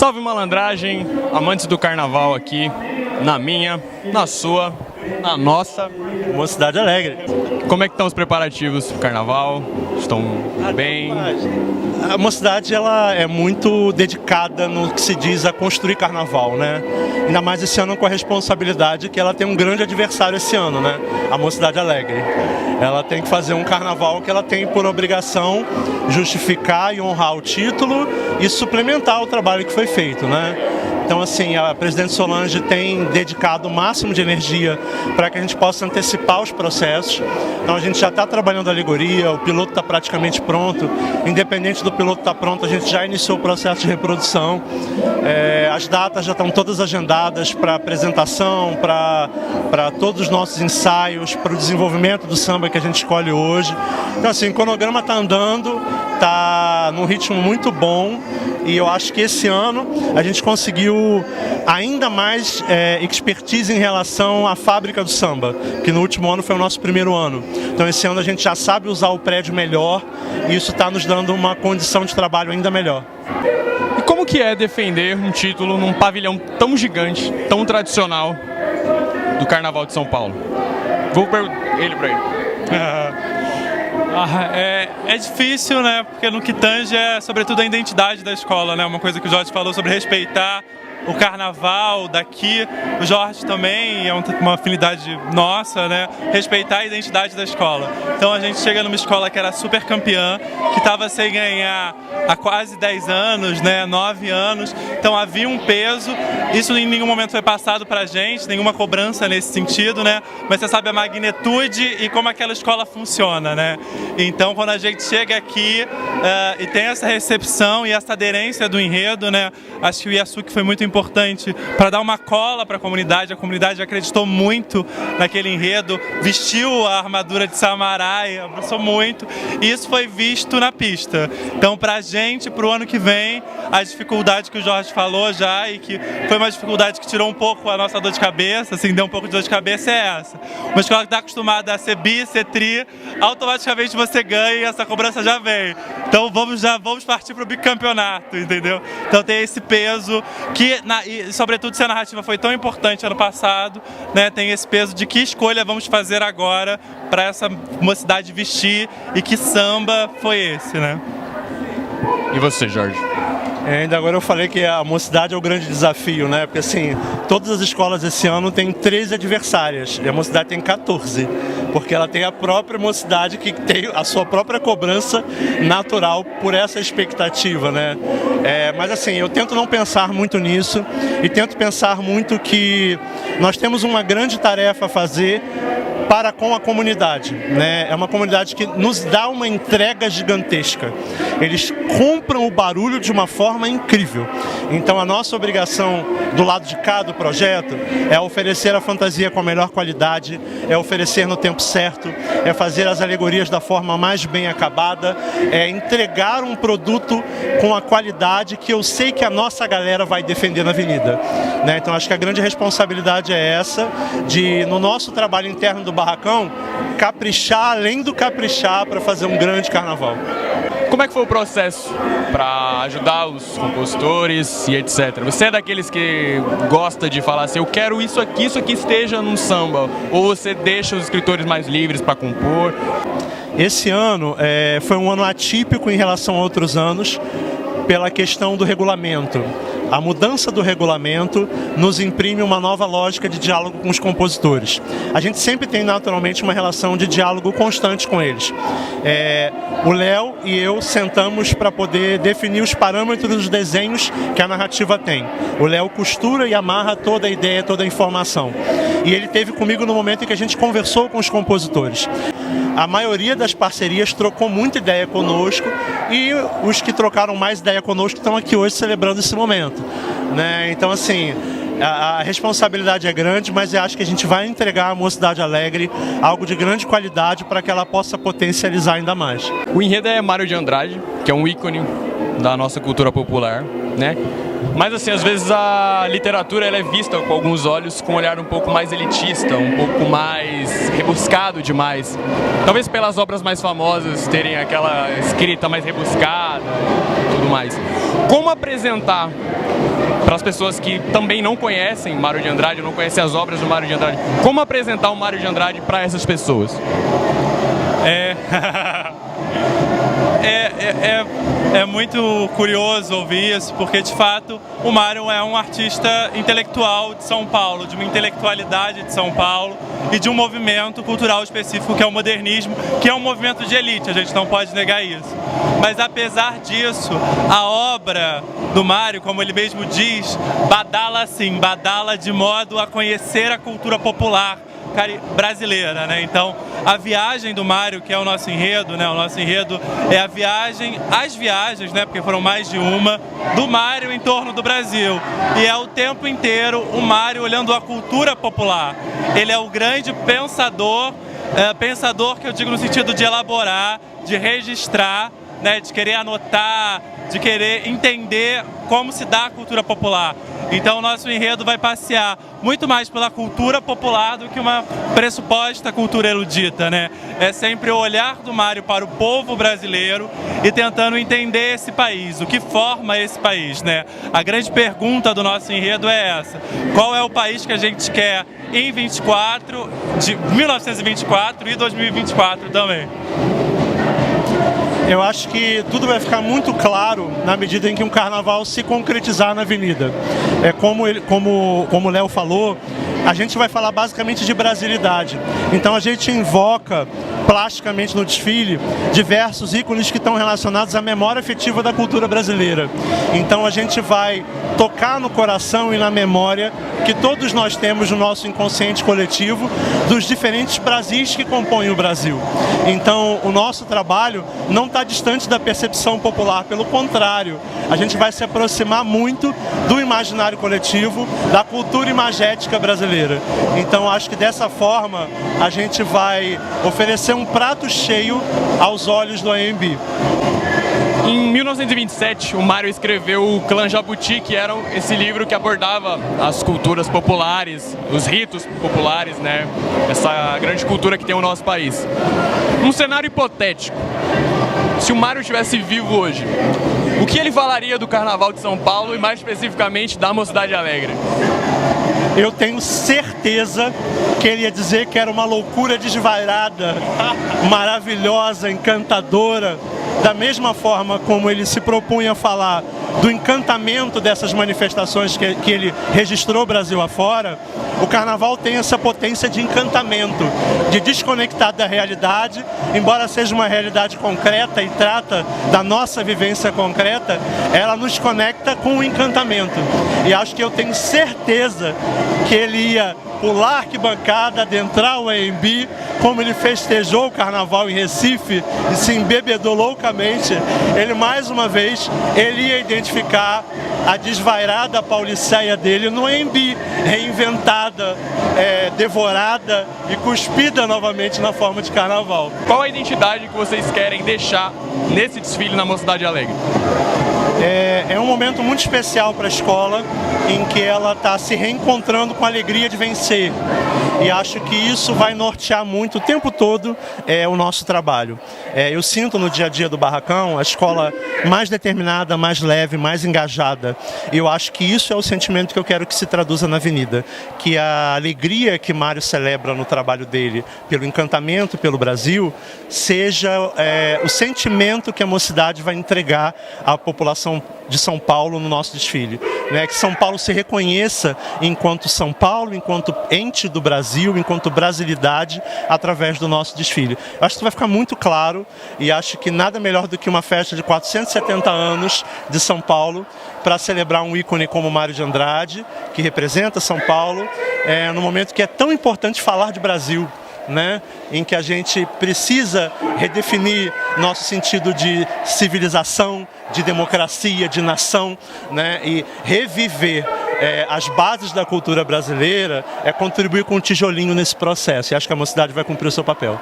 Salve malandragem, amantes do carnaval aqui, na minha, na sua, na nossa Mocidade Alegre. Como é que estão os preparativos pro carnaval? Estão bem? A Mocidade ela é muito dedicada no que se diz a construir carnaval, né? Ainda mais esse ano com a responsabilidade que ela tem um grande adversário esse ano, né? A Mocidade Alegre. Ela tem que fazer um carnaval que ela tem por obrigação justificar e honrar o título e suplementar o trabalho que foi feito, né? Então, assim, a presidente Solange tem dedicado o máximo de energia para que a gente possa antecipar os processos. Então, a gente já está trabalhando a alegoria, o piloto está praticamente pronto. Independente do piloto estar pronto, a gente já iniciou o processo de reprodução. As datas já estão todas agendadas para apresentação, para todos os nossos ensaios, para o desenvolvimento do samba que a gente escolhe hoje. Então, assim, o cronograma está andando, está num ritmo muito bom e eu acho que esse ano a gente conseguiu ainda mais expertise em relação à fábrica do samba, que no último ano foi o nosso primeiro ano. Então esse ano a gente já sabe usar o prédio melhor e isso está nos dando uma condição de trabalho ainda melhor. E como que é defender um título num pavilhão tão gigante, tão tradicional do Carnaval de São Paulo? Vou perguntar ele para ele. É difícil, né? Porque no que tange é sobretudo a identidade da escola, né? Uma coisa que o Jorge falou sobre respeitar o carnaval daqui, o Jorge também é uma afinidade nossa, né? Respeitar a identidade da escola. Então a gente chega numa escola que era super campeã, que estava sem ganhar há quase 10 anos, né? 9 anos. Então havia um peso, isso em nenhum momento foi passado pra gente, nenhuma cobrança nesse sentido, né? Mas você sabe a magnitude e como aquela escola funciona, né? Então quando a gente chega aqui e tem essa recepção e essa aderência do enredo, né? Acho que o Yasuki foi muito importante para dar uma cola para a comunidade acreditou muito naquele enredo, vestiu a armadura de Samurai, abraçou muito, e isso foi visto na pista. Então pra gente, pro ano que vem, a dificuldade que o Jorge falou já, e que foi uma dificuldade que tirou um pouco a nossa dor de cabeça, assim, deu um pouco de dor de cabeça, é essa. Uma escola que está acostumada a ser bi, ser tri, automaticamente você ganha e essa cobrança já vem. Então vamos partir pro bicampeonato, entendeu? Então tem esse peso que, e sobretudo se a narrativa foi tão importante ano passado, né, tem esse peso de que escolha vamos fazer agora para essa mocidade vestir e que samba foi esse, né? E você, Jorge? Ainda agora eu falei que a Mocidade é o grande desafio, né? Porque assim, todas as escolas esse ano têm 13 adversárias e a Mocidade tem 14, porque ela tem a própria Mocidade que tem a sua própria cobrança natural por essa expectativa, né? Mas assim, eu tento não pensar muito nisso e tento pensar muito que nós temos uma grande tarefa a fazer para com a comunidade, né? É uma comunidade que nos dá uma entrega gigantesca. Eles compram o barulho de uma forma incrível. Então a nossa obrigação do lado de cá do projeto é oferecer a fantasia com a melhor qualidade, é oferecer no tempo certo, é fazer as alegorias da forma mais bem acabada, é entregar um produto com a qualidade que eu sei que a nossa galera vai defender na avenida, né? Então acho que a grande responsabilidade é essa, de no nosso trabalho interno do barracão, caprichar além do caprichar para fazer um grande carnaval. Como é que foi o processo para ajudar os compositores e etc? Você é daqueles que gosta de falar assim, eu quero isso aqui esteja num samba, ou você deixa os escritores mais livres para compor? Esse ano foi um ano atípico em relação a outros anos pela questão do regulamento. A mudança do regulamento nos imprime uma nova lógica de diálogo com os compositores. A gente sempre tem naturalmente uma relação de diálogo constante com eles. O Léo e eu sentamos para poder definir os parâmetros dos desenhos que a narrativa tem. O Léo costura e amarra toda a ideia, toda a informação. E ele esteve comigo no momento em que a gente conversou com os compositores. A maioria das parcerias trocou muita ideia conosco e os que trocaram mais ideia conosco estão aqui hoje celebrando esse momento, né? Então assim, a responsabilidade é grande, mas eu acho que a gente vai entregar à Mocidade Alegre algo de grande qualidade para que ela possa potencializar ainda mais. O enredo é Mário de Andrade, que é um ícone da nossa cultura popular, né? Mas assim, às vezes a literatura ela é vista com alguns olhos com um olhar um pouco mais elitista, um pouco mais rebuscado demais. Talvez pelas obras mais famosas terem aquela escrita mais rebuscada e tudo mais. Como apresentar para as pessoas que também não conhecem Mário de Andrade, não conhecem as obras do Mário de Andrade, como apresentar o Mário de Andrade para essas pessoas? É muito curioso ouvir isso, porque de fato o Mário é um artista intelectual de São Paulo, de uma intelectualidade de São Paulo e de um movimento cultural específico que é o modernismo, que é um movimento de elite, a gente não pode negar isso. Mas apesar disso, a obra do Mário, como ele mesmo diz, badala assim, badala de modo a conhecer a cultura popular brasileira, né? Então, a viagem do Mário, que é o nosso enredo, né? O nosso enredo é a viagem, as viagens, né? Porque foram mais de uma, do Mário em torno do Brasil. E é o tempo inteiro o Mário olhando a cultura popular. Ele é o grande pensador, pensador que eu digo no sentido de elaborar, de registrar, né? De querer anotar, de querer entender como se dá a cultura popular. Então o nosso enredo vai passear muito mais pela cultura popular do que uma pressuposta cultura erudita, né? É sempre o olhar do Mário para o povo brasileiro e tentando entender esse país, o que forma esse país, né? A grande pergunta do nosso enredo é essa: qual é o país que a gente quer em 1924 e 2024 também? Eu acho que tudo vai ficar muito claro na medida em que um carnaval se concretizar na avenida. Como o Léo falou, a gente vai falar basicamente de brasilidade. Então a gente invoca plasticamente no desfile diversos ícones que estão relacionados à memória afetiva da cultura brasileira. Então a gente vai tocar no coração e na memória que todos nós temos no nosso inconsciente coletivo dos diferentes Brasis que compõem o Brasil. Então o nosso trabalho não está distante da percepção popular, pelo contrário, a gente vai se aproximar muito do imaginário coletivo, da cultura imagética brasileira. Então acho que dessa forma a gente vai oferecer um prato cheio aos olhos do AMB. Em 1927, o Mário escreveu o Clã Jabuti, que era esse livro que abordava as culturas populares, os ritos populares, né? Essa grande cultura que tem o nosso país. Um cenário hipotético: se o Mário estivesse vivo hoje, o que ele falaria do Carnaval de São Paulo e mais especificamente da Mocidade Alegre? Eu tenho certeza que ele ia dizer que era uma loucura desvairada, maravilhosa, encantadora, da mesma forma como ele se propunha a falar do encantamento dessas manifestações que ele registrou Brasil afora. O Carnaval tem essa potência de encantamento, de desconectar da realidade, embora seja uma realidade concreta e trata da nossa vivência concreta, ela nos conecta com o encantamento. E acho que eu tenho certeza que ele ia pular a arquibancada, adentrar o AMB, como ele festejou o Carnaval em Recife e se embebedou loucamente. Ele, mais uma vez, ele ia identificar a desvairada pauliceia dele no AMB, reinventada, devorada e cuspida novamente na forma de Carnaval. Qual a identidade que vocês querem deixar nesse desfile na Mocidade Alegre? É um momento muito especial para a escola, em que ela está se reencontrando com a alegria de vencer. E acho que isso vai nortear muito o tempo todo o nosso trabalho. Eu sinto no dia a dia do Barracão a escola mais determinada, mais leve, mais engajada. E eu acho que isso é o sentimento que eu quero que se traduza na avenida. Que a alegria que Mário celebra no trabalho dele, pelo encantamento pelo Brasil, seja o sentimento que a mocidade vai entregar à população de São Paulo no nosso desfile, né? Que São Paulo se reconheça enquanto São Paulo, enquanto ente do Brasil, enquanto brasilidade, através do nosso desfile. Eu acho que isso vai ficar muito claro e acho que nada melhor do que uma festa de 470 anos de São Paulo para celebrar um ícone como Mário de Andrade, que representa São Paulo, no momento que é tão importante falar de Brasil, né? Em que a gente precisa redefinir nosso sentido de civilização, de democracia, de nação, né? E reviver as bases da cultura brasileira, contribuir com um tijolinho nesse processo. E acho que a mocidade vai cumprir o seu papel.